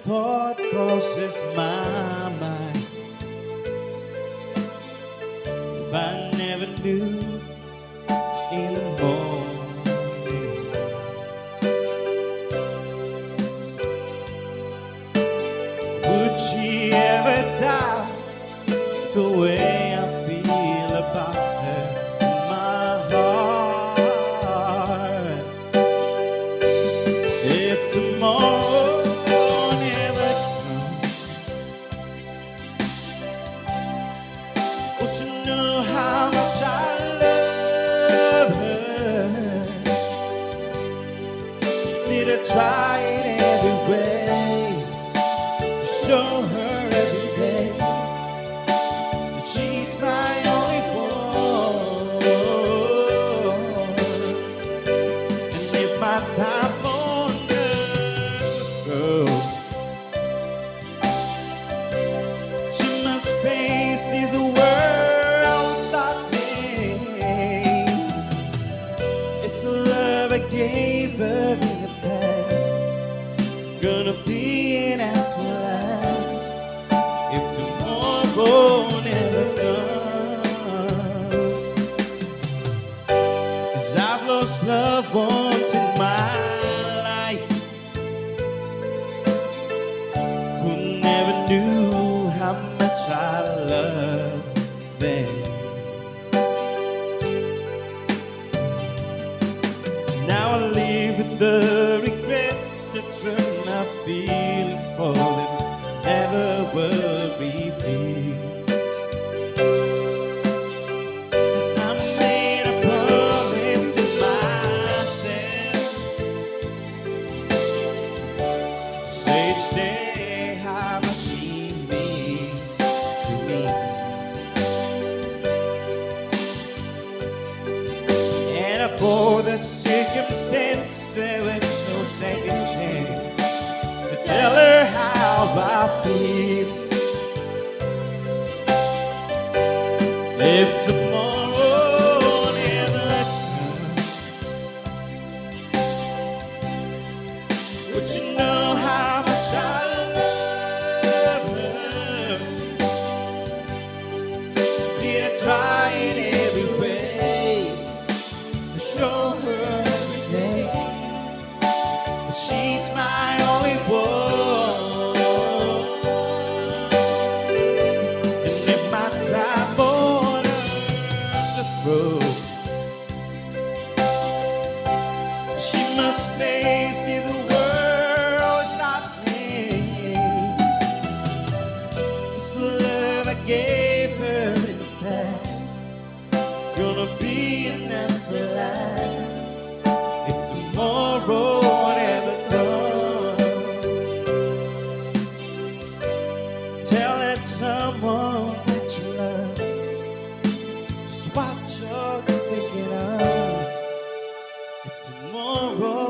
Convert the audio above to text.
thought crosses my mind. If I never knew in the morning, would she ever die the way I feel about her in my heart? If tomorrow never comes, would you know how much I love her? Need to try it every way, show her every day that she's my only one. And if my time on earth goes, she must face this world without pain. It's the love I gave her in the past, gonna be enough to last if tomorrow never comes. 'Cause I've lost loved ones in my life who never knew how much I loved them. Now I live with the regret that drove my feelings for them, never worry free. So I made a promise to myself, say each day how much he means to me. And for that circumstance, there was no second chance to tell her how I feel. If tomorrow never comes, would you know how much I love her? Need to try it every way, show her every day that she's my only one. And if my time on earth is through, she must face this world not pain. This love I gave her in the past, gonna be enough to last if tomorrow never comes. Tell that someone that you love just what you're thinking of if tomorrow